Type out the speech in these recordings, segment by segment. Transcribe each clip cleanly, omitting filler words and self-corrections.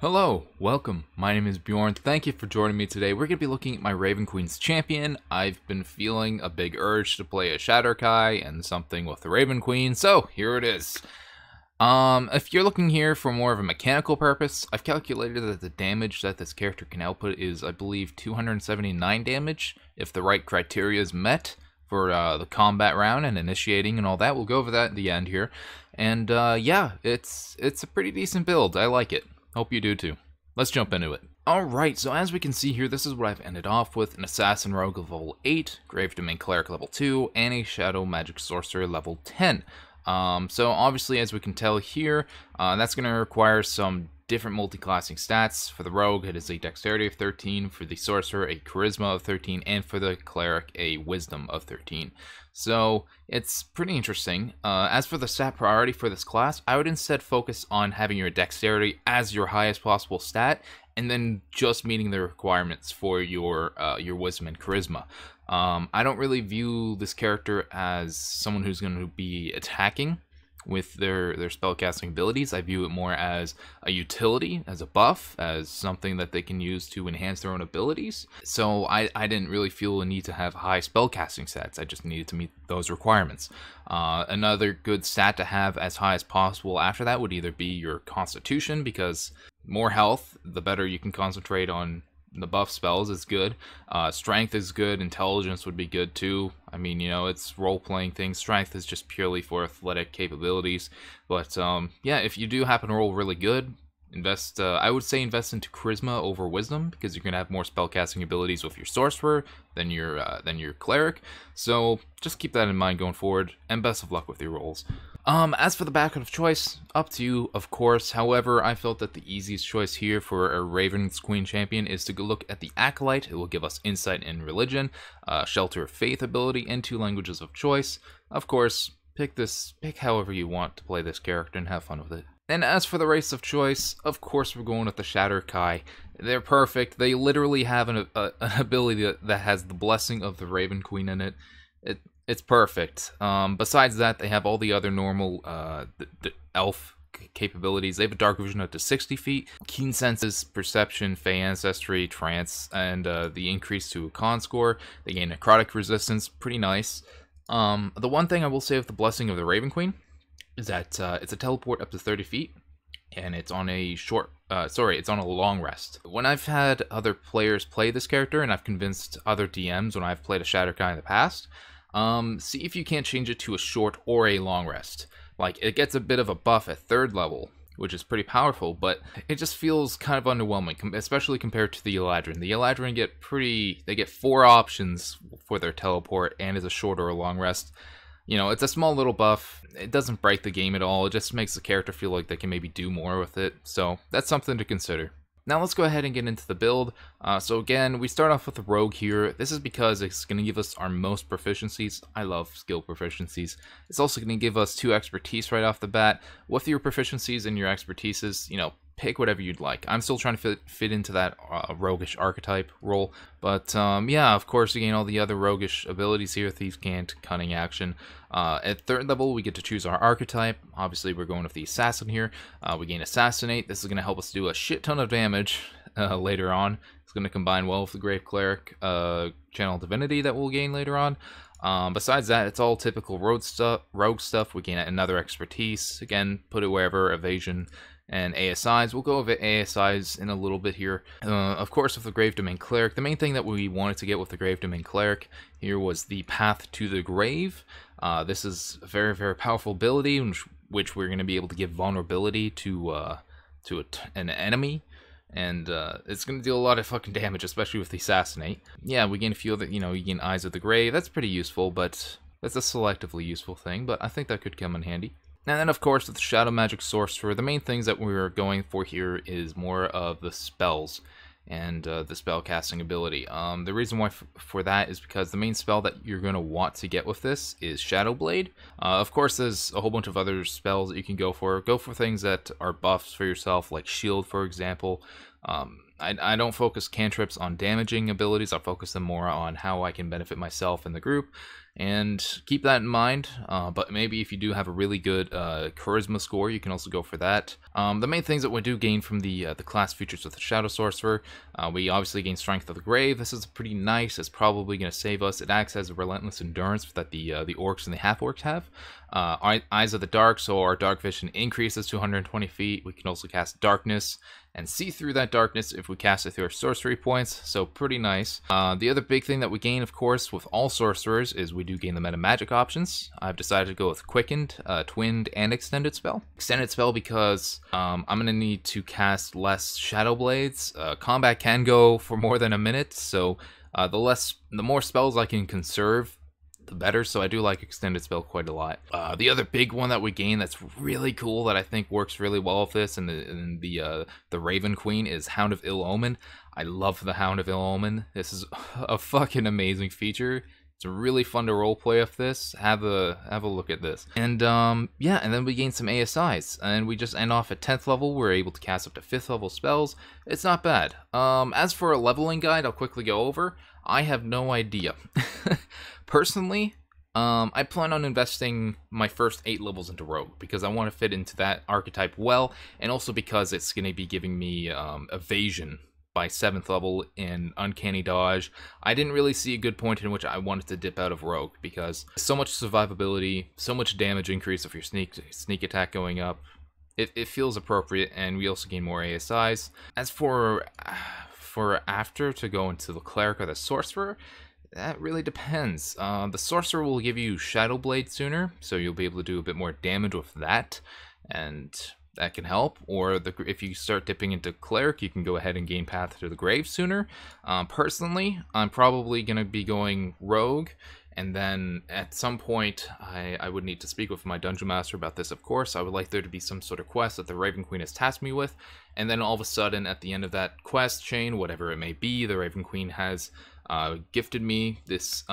Hello, welcome. My name is Bjorn. Thank you for joining me today. We're going to be looking at my Raven Queen's champion. I've been feeling a big urge to play a Shatterkai and something with the Raven Queen, so here it is. If you're looking here for more of a mechanical purpose, I've calculated that the damage that this character can output is, I believe, 279 damage, if the right criteria is met for the combat round and initiating and all that. We'll go over that at the end here. And yeah, it's a pretty decent build. I like it. Hope you do too. Let's jump into it. Alright, so as we can see here, this is what I've ended off with: an Assassin Rogue level 8, Grave Domain Cleric level 2, and a Shadow Magic Sorcerer level 10. So obviously, as we can tell here, that's going to require some different multi-classing stats. For the Rogue, it is a Dexterity of 13, for the Sorcerer, a Charisma of 13, and for the Cleric, a Wisdom of 13. So it's pretty interesting. As for the stat priority for this class, I would instead focus on having your Dexterity as your highest possible stat, and then just meeting the requirements for your Wisdom and Charisma. I don't really view this character as someone who's going to be attacking with their spellcasting abilities. I view it more as a utility, as a buff, as something that they can use to enhance their own abilities. So I didn't really feel a need to have high spellcasting stats. I just needed to meet those requirements. Another good stat to have as high as possible after that would either be your Constitution, because more health, the better you can concentrate on the buff spells is good. Strength is good. Intelligence would be good too. I mean, you know, it's role-playing things. Strength is just purely for athletic capabilities. But yeah, if you do happen to roll really good, invest. I would say invest into Charisma over Wisdom, because you're gonna have more spellcasting abilities with your Sorcerer than your Cleric. So just keep that in mind going forward. And best of luck with your rolls. As for the backup of choice, up to you, of course. However, I felt that the easiest choice here for a Raven's Queen champion is to go look at the Acolyte. It will give us Insight in Religion, Shelter of Faith ability, and 2 languages of choice. Of course, pick however you want to play this character and have fun with it. And as for the race of choice, of course we're going with the Shatterkai. They're perfect. They literally have an ability that has the blessing of the Raven Queen in it. It's perfect. Besides that, they have all the other normal elf capabilities. They have a dark vision up to 60 feet, keen senses, perception, fey ancestry, trance, and the increase to a con score. They gain necrotic resistance. Pretty nice. The one thing I will say with the blessing of the Raven Queen is that it's a teleport up to 30 feet, and it's on a it's on a long rest. When I've had other players play this character, and I've convinced other DMs when I've played a Shatterkai in the past, see if you can't change it to a short or a long rest. Like, it gets a bit of a buff at 3rd level, which is pretty powerful, but it just feels kind of underwhelming, especially compared to the Eladrin. The Eladrin get 4 options for their teleport, and is a short or a long rest. You know, it's a small little buff. It doesn't break the game at all. It just makes the character feel like they can maybe do more with it. So that's something to consider. Now let's go ahead and get into the build. So again, we start off with the Rogue here. This is because it's going to give us our most proficiencies. I love skill proficiencies. It's also going to give us 2 expertise right off the bat. With your proficiencies and your expertises, you know, pick whatever you'd like. I'm still trying to fit into that roguish archetype role, but yeah, of course you gain all the other roguish abilities here: Thieves' Cant, Cunning Action. At 3rd level, we get to choose our archetype. Obviously, we're going with the Assassin here. We gain Assassinate. This is going to help us do a shit ton of damage later on. It's going to combine well with the Grave Cleric Channel Divinity that we'll gain later on. Besides that, it's all typical rogue stuff. We gain another expertise. Again, put it wherever. Evasion and ASIs. We'll go over ASIs in a little bit here. Of course, with the Grave Domain Cleric, the main thing that we wanted to get with the Grave Domain Cleric here was the Path to the Grave. This is a very, very powerful ability, which we're going to be able to give vulnerability to an enemy. And it's going to deal a lot of fucking damage, especially with the Assassinate. Yeah, we gain a few other, you gain Eyes of the Grave. That's pretty useful, but that's a selectively useful thing, but I think that could come in handy. And then, of course, with the Shadow Magic Sorcerer, the main things that we're going for here is more of the spells and the spell casting ability. The reason why for that is because the main spell that you're going to want to get with this is Shadow Blade. Of course, there's a whole bunch of other spells that you can go for. Go for things that are buffs for yourself, like Shield, for example. I don't focus cantrips on damaging abilities. I focus them more on how I can benefit myself and the group, and keep that in mind. But maybe if you do have a really good charisma score, you can also go for that. The main things that we do gain from the class features with the Shadow Sorcerer, we obviously gain Strength of the Grave. This is pretty nice. It's probably going to save us. It acts as a relentless endurance that the orcs and the half-orcs have. Eyes of the Dark, so our dark vision increases to 120 feet. We can also cast Darkness and see through that darkness if we cast it through our sorcery points, so pretty nice. The other big thing that we gain, of course, with all sorcerers is we do gain the meta magic options. I've decided to go with Quickened, Twinned, and Extended Spell. Extended Spell because I'm going to need to cast less Shadow Blades. Combat can go for more than a minute, so the more spells I can conserve, the better, so I do like Extended Spell quite a lot. The other big one that we gain that's really cool that I think works really well with this and the Raven Queen is Hound of Ill-Omen. I love the Hound of Ill-Omen. This is a fucking amazing feature. It's really fun to roleplay with this. Have a look at this. And yeah, and then we gain some ASIs, and we just end off at 10th level. We're able to cast up to 5th level spells. It's not bad. As for a leveling guide, I'll quickly go over. I have no idea. Personally, I plan on investing my first 8 levels into Rogue because I want to fit into that archetype well, and also because it's going to be giving me evasion by 7th level in Uncanny Dodge. I didn't really see a good point in which I wanted to dip out of Rogue because so much survivability, so much damage increase of your sneak attack going up. It feels appropriate, and we also gain more ASIs. As for after to go into the Cleric or the Sorcerer, that really depends. The Sorcerer will give you Shadow Blade sooner, so you'll be able to do a bit more damage with that, and that can help. Or if you start dipping into Cleric, you can go ahead and gain Path to the Grave sooner. Personally, I'm probably going to be going Rogue, and then at some point, I would need to speak with my Dungeon Master about this, of course. I would like there to be some sort of quest that the Raven Queen has tasked me with, and then all of a sudden, at the end of that quest chain, whatever it may be, the Raven Queen has gifted me this,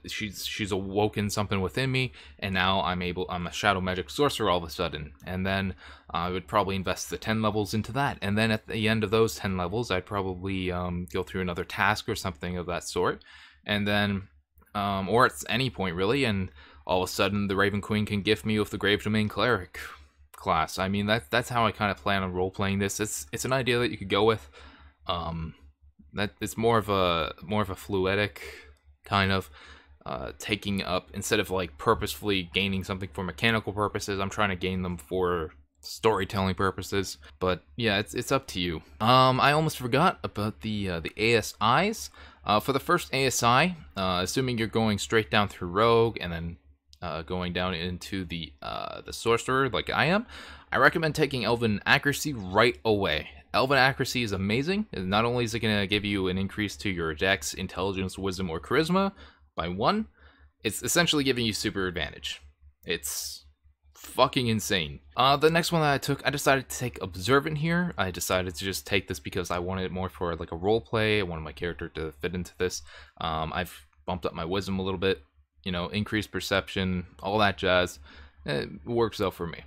she's awoken something within me, and now I'm a Shadow Magic Sorcerer all of a sudden. And then I would probably invest the 10 levels into that, and then at the end of those 10 levels, I'd probably go through another task or something of that sort, and then or at any point really, and all of a sudden the Raven Queen can gift me with the Grave Domain Cleric class. I mean, that's how I kind of plan on role-playing this. It's an idea that you could go with. That it's more of a fluidic kind of taking up, instead of like purposefully gaining something for mechanical purposes, I'm trying to gain them for storytelling purposes. But yeah, it's up to you. I almost forgot about the ASIs. For the first ASI, assuming you're going straight down through Rogue and then going down into the Sorcerer like I am, I recommend taking Elven Accuracy right away. Elven Accuracy is amazing. Not only is it going to give you an increase to your Dex, Intelligence, Wisdom, or Charisma by 1, it's essentially giving you super advantage. It's fucking insane. The next one that I took, I decided to take Observant here. I decided to just take this because I wanted it more for like a role play. I wanted my character to fit into this. I've bumped up my Wisdom a little bit, you know, increased perception, all that jazz. It works out for me.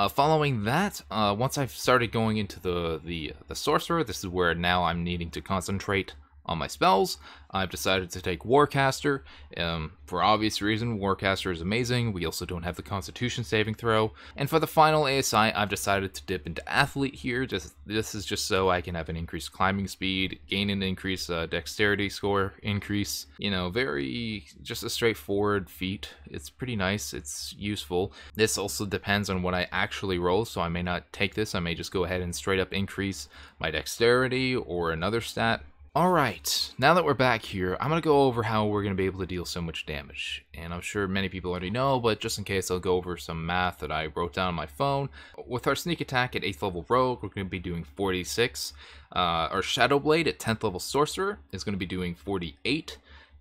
Following that, once I've started going into the Sorcerer, this is where now I'm needing to concentrate on my spells. I've decided to take Warcaster. For obvious reason, Warcaster is amazing. We also don't have the Constitution saving throw. And for the final ASI, I've decided to dip into Athlete here. This is just so I can have an increased climbing speed, gain an increased dexterity score increase. You know, just a straightforward feat. It's pretty nice. It's useful. This also depends on what I actually roll, so I may not take this. I may just go ahead and straight up increase my dexterity or another stat. Alright, now that we're back here, I'm going to go over how we're going to be able to deal so much damage. And I'm sure many people already know, but just in case, I'll go over some math that I wrote down on my phone. With our sneak attack at 8th level Rogue, we're going to be doing 46. Our Shadow Blade at 10th level Sorcerer is going to be doing 48.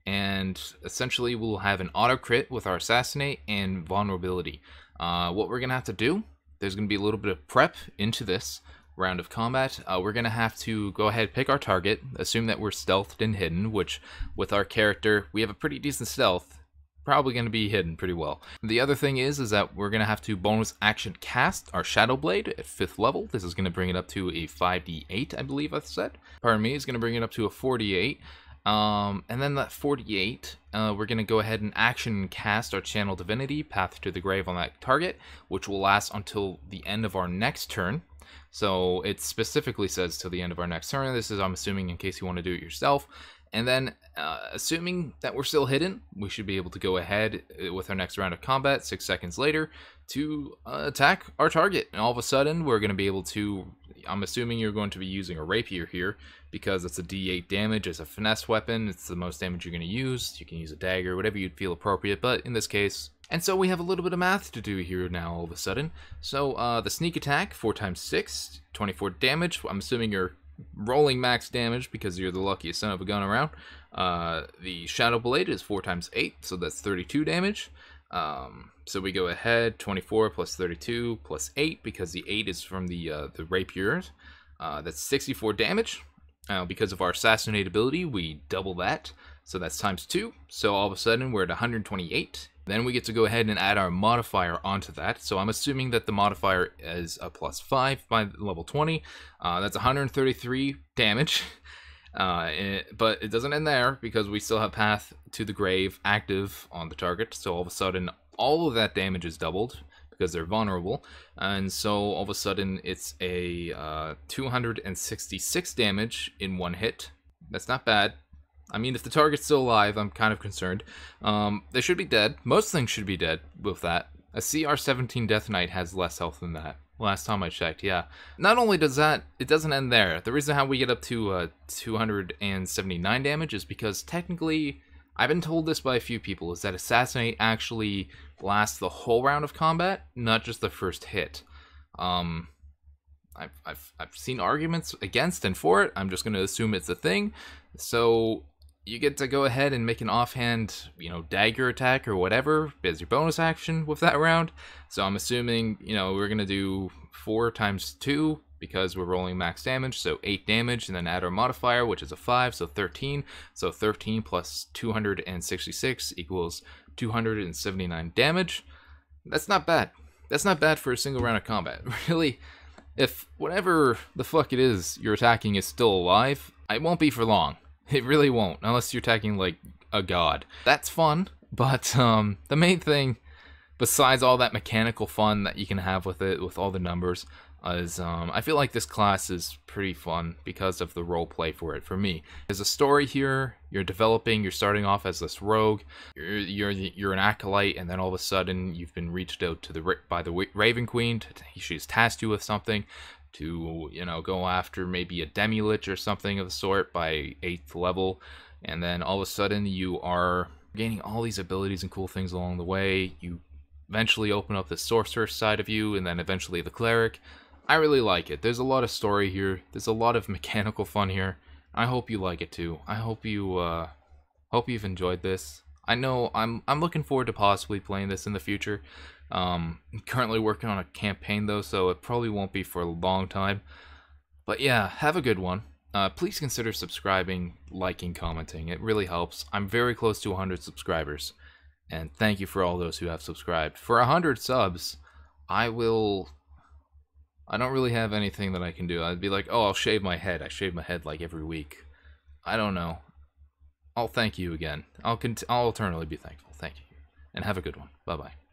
And essentially, we'll have an auto crit with our Assassinate and Vulnerability. What we're going to have to do, there's going to be a little bit of prep into this round of combat. We're going to have to go ahead, pick our target, assume that we're stealthed and hidden, which with our character, we have a pretty decent stealth. probably going to be hidden pretty well. The other thing is that we're going to have to bonus action cast our Shadow Blade at 5th level. This is going to bring it up to a 5d8, I believe I said. Pardon me, is going to bring it up to a 48. And then that 48, we're going to go ahead and action cast our Channel Divinity, Path to the Grave on that target, which will last until the end of our next turn. So it specifically says till the end of our next turn. This is, I'm assuming, in case you want to do it yourself. And then, assuming that we're still hidden, we should be able to go ahead with our next round of combat 6 seconds later to attack our target. And all of a sudden, we're going to be able to, I'm assuming you're going to be using a rapier here, because it's a d8 damage, it's a finesse weapon, it's the most damage you're going to use. You can use a dagger, whatever you'd feel appropriate, but in this case... And so we have a little bit of math to do here now all of a sudden. So the sneak attack, 4 times 6, 24 damage. I'm assuming you're rolling max damage because you're the luckiest son of a gun around. The Shadow Blade is 4 times 8, so that's 32 damage. So we go ahead, 24 plus 32 plus 8, because the 8 is from the rapiers. That's 64 damage. Because of our assassinate ability, we double that, so that's times 2. So all of a sudden we're at 128. Then we get to go ahead and add our modifier onto that. So I'm assuming that the modifier is a +5 by level 20. That's 133 damage. But it doesn't end there, because we still have Path to the Grave active on the target. So all of a sudden, all of that damage is doubled, because they're vulnerable. And so all of a sudden, it's a 266 damage in one hit. That's not bad. I mean, if the target's still alive, I'm kind of concerned. They should be dead. Most things should be dead with that. A CR-17 Death Knight has less health than that. Last time I checked, yeah. Not only does that, it doesn't end there. The reason how we get up to 279 damage is because technically, I've been told this by a few people, is that Assassinate actually lasts the whole round of combat, not just the first hit. I've seen arguments against and for it. I'm just going to assume it's a thing. So you get to go ahead and make an offhand, dagger attack or whatever as your bonus action with that round. So I'm assuming, we're going to do 4 times 2 because we're rolling max damage. So 8 damage, and then add our modifier, which is a 5, so 13. So 13 plus 266 equals 279 damage. That's not bad. That's not bad for a single round of combat. Really, if whatever the fuck it is you're attacking is still alive, it won't be for long. It really won't, unless you're attacking, like, a god. That's fun, but the main thing, besides all that mechanical fun that you can have with it, with all the numbers, is I feel like this class is pretty fun because of the role play for it, for me. There's a story here, you're developing, you're starting off as this rogue, you're an acolyte, and then all of a sudden you've been reached out to by the Raven Queen. She's tasked you with something, to, go after maybe a demi-lich or something of the sort by 8th level, and then all of a sudden you are gaining all these abilities and cool things along the way. You eventually open up the sorcerer side of you, and then eventually the cleric. I really like it. There's a lot of story here. There's a lot of mechanical fun here. I hope you like it too. I hope you've enjoyed this. I know I'm looking forward to possibly playing this in the future. I'm currently working on a campaign though, so it probably won't be for a long time. But yeah, have a good one. Please consider subscribing, liking, commenting. It really helps. I'm very close to 100 subscribers, and thank you for all those who have subscribed. For 100 subs, I don't really have anything that I can do. I'd be like, oh, I'll shave my head. I shave my head like every week. I don't know. I'll thank you again. I'll eternally be thankful. Thank you, and have a good one. Bye-bye.